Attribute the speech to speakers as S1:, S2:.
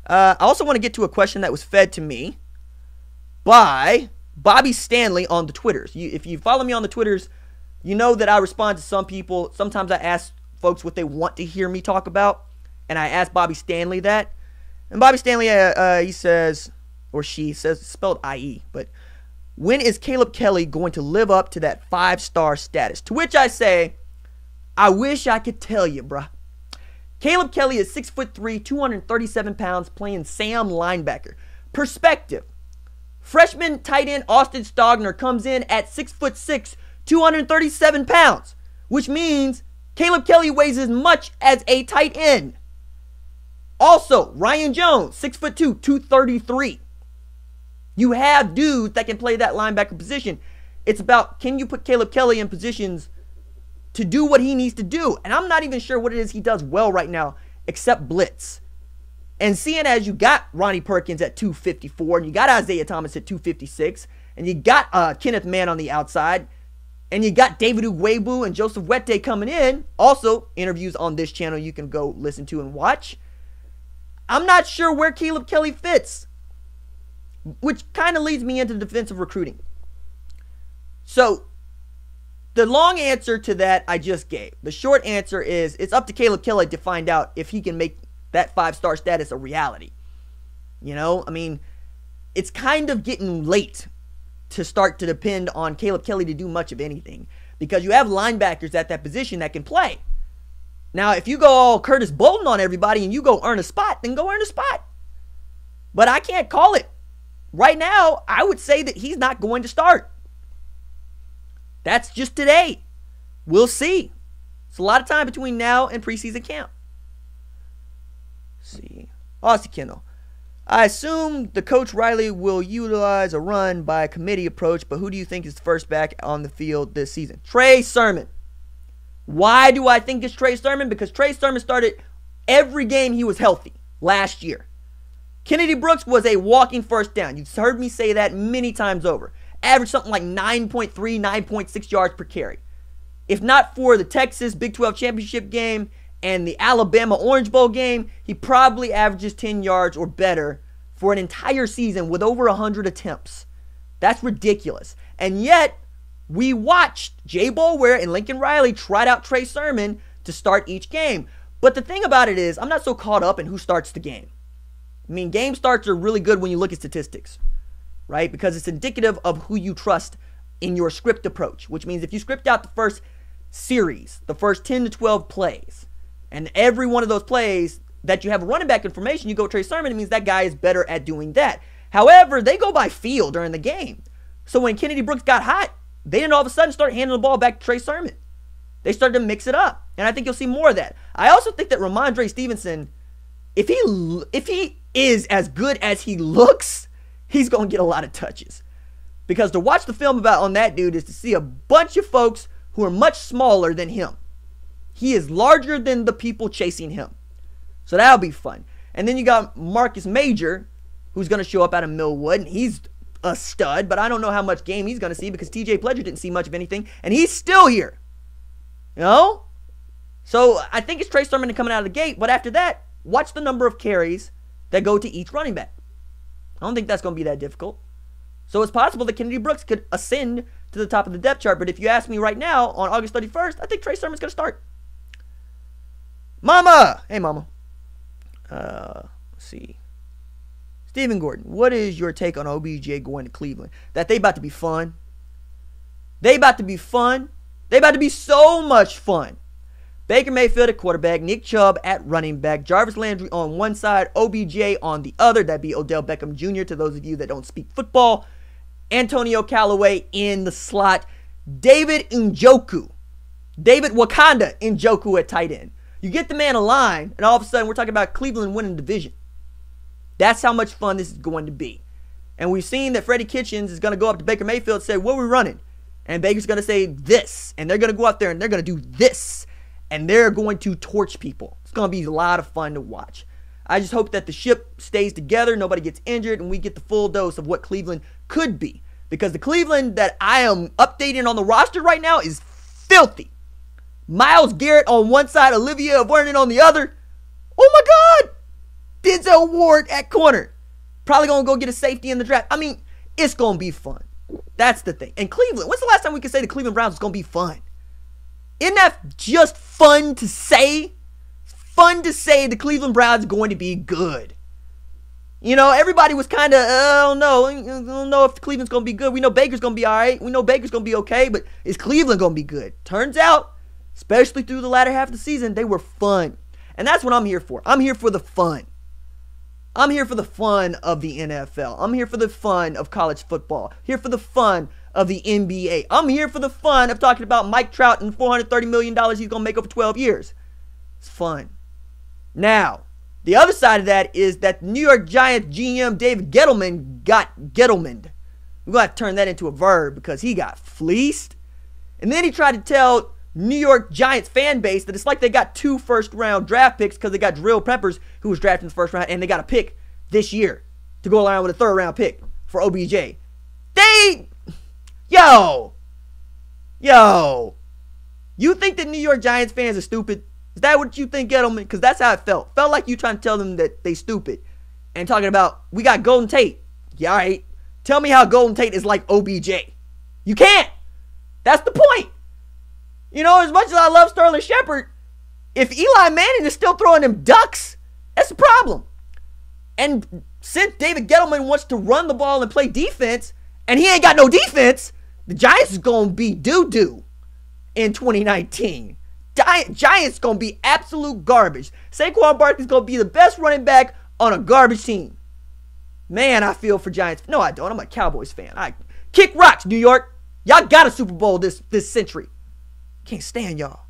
S1: I also want to get to a question that was fed to me by Bobby Stanley on the Twitters. If you follow me on the Twitters, you know that I respond to some people. Sometimes I ask folks what they want to hear me talk about, and I asked Bobby Stanley that. And Bobby Stanley, he says, or she says, spelled I-E, but when is Caleb Kelly going to live up to that 5-star status? To which I say, I wish I could tell you, bruh. Caleb Kelly is 6'3", 237 pounds, playing Sam linebacker. Perspective. Freshman tight end Austin Stogner comes in at 6'6", 237 pounds, which means Caleb Kelly weighs as much as a tight end. Also, Ryan Jones, 6'2", 233. You have dudes that can play that linebacker position. It's about, can you put Caleb Kelly in positions to do what he needs to do? And I'm not even sure what it is he does well right now, except blitz. And seeing as you got Ronnie Perkins at 254, and you got Isaiah Thomas at 256, and you got Kenneth Mann on the outside, and you got David Ugwebu and Joseph Wette coming in, also interviews on this channel you can go listen to and watch. I'm not sure where Caleb Kelly fits, which kind of leads me into defensive recruiting. So, the long answer to that I just gave. The short answer is it's up to Caleb Kelly to find out if he can make that 5-star status a reality. You know, I mean, it's kind of getting late to start to depend on Caleb Kelly to do much of anything, because you have linebackers at that position that can play. Now, if you go all Curtis Bolton on everybody and you go earn a spot, then go earn a spot. But I can't call it. Right now, I would say that he's not going to start. That's just today. We'll see. It's a lot of time between now and preseason camp. Let's see. Austin Kendall. I assume the Coach Riley will utilize a run by committee approach, but who do you think is the first back on the field this season? Trey Sermon. Why do I think it's Trey Sermon? Because Trey Sermon started every game he was healthy last year. Kennedy Brooks was a walking first down. You've heard me say that many times over. Averaged something like 9.3, 9.6 yards per carry. If not for the Texas Big 12 championship game and the Alabama Orange Bowl game, he probably averages 10 yards or better for an entire season with over 100 attempts. That's ridiculous. And yet, we watched Jay Boulware and Lincoln Riley trot out Trey Sermon to start each game. But the thing about it is, I'm not so caught up in who starts the game. I mean, game starts are really good when you look at statistics, right? Because it's indicative of who you trust in your script approach, which means if you script out the first series, the first 10 to 12 plays, and every one of those plays that you have running back information, you go Trey Sermon, it means that guy is better at doing that. However, they go by feel during the game. So when Kennedy Brooks got hot, they didn't all of a sudden start handing the ball back to Trey Sermon. They started to mix it up, and I think you'll see more of that. I also think that Ramondre Stevenson, if he is as good as he looks, he's going to get a lot of touches. Because to watch the film on that dude is to see a bunch of folks who are much smaller than him. He is larger than the people chasing him. So that'll be fun. And then you got Marcus Major, who's going to show up out of Millwood, and he's a stud, but I don't know how much game he's going to see because TJ Pledger didn't see much of anything, and he's still here. You know? So I think it's Trey Sermon coming out of the gate, but after that, watch the number of carries that go to each running back. I don't think that's going to be that difficult. So it's possible that Kennedy Brooks could ascend to the top of the depth chart, but if you ask me right now, on August 31st, I think Trey Sermon's going to start. Mama! Hey, Mama. Let's see. Stephen Gordon, what is your take on OBJ going to Cleveland? That they about to be fun. They about to be fun. They about to be so much fun. Baker Mayfield at quarterback, Nick Chubb at running back, Jarvis Landry on one side, OBJ on the other. That'd be Odell Beckham Jr. to those of you that don't speak football. Antonio Callaway in the slot. David Wakanda Njoku at tight end. You get the man a line, and all of a sudden we're talking about Cleveland winning the division. That's how much fun this is going to be. And we've seen that Freddie Kitchens is going to go up to Baker Mayfield and say, what are we running? And Baker's going to say this. And they're going to go out there and they're going to do this. And they're going to torch people. It's going to be a lot of fun to watch. I just hope that the ship stays together, nobody gets injured, and we get the full dose of what Cleveland could be. Because the Cleveland that I am updating on the roster right now is filthy. Myles Garrett on one side, Olivia Vernon on the other. Oh my God! Denzel Ward at corner. Probably going to go get a safety in the draft. I mean, it's going to be fun. That's the thing. And Cleveland, when's the last time we could say the Cleveland Browns was going to be fun? Isn't that just fun to say? Fun to say the Cleveland Browns are going to be good. You know, everybody was kind of, I don't know if Cleveland's going to be good. We know Baker's going to be all right. We know Baker's going to be okay, but is Cleveland going to be good? Turns out, especially through the latter half of the season, they were fun. And that's what I'm here for. I'm here for the fun. I'm here for the fun of the NFL. I'm here for the fun of college football. Here for the fun of the NBA. I'm here for the fun of talking about Mike Trout and $430 million he's going to make over 12 years. It's fun. Now, the other side of that is that New York Giants GM David Gettleman got Gettlemaned. We're going to have to turn that into a verb because he got fleeced. And then he tried to tell New York Giants fan base that it's like they got 2 first-round draft picks because they got Drill Peppers, who was drafted in the first round, and they got a pick this year to go around with a third-round pick for OBJ. Yo, you think that New York Giants fans are stupid? Is that what you think, Gettleman? Because that's how it felt. Felt like you trying to tell them that they stupid. And talking about, we got Golden Tate. Yeah, all right. Tell me how Golden Tate is like OBJ. You can't. That's the point. You know, as much as I love Sterling Shepard, if Eli Manning is still throwing them ducks, that's the problem. And since David Gettleman wants to run the ball and play defense, and he ain't got no defense, the Giants is going to be doo-doo in 2019. Giants going to be absolute garbage. Saquon Barkley's going to be the best running back on a garbage team. Man, I feel for Giants. No, I don't. I'm a Cowboys fan. I kick rocks, New York. Y'all got a Super Bowl this century. Can't stand y'all.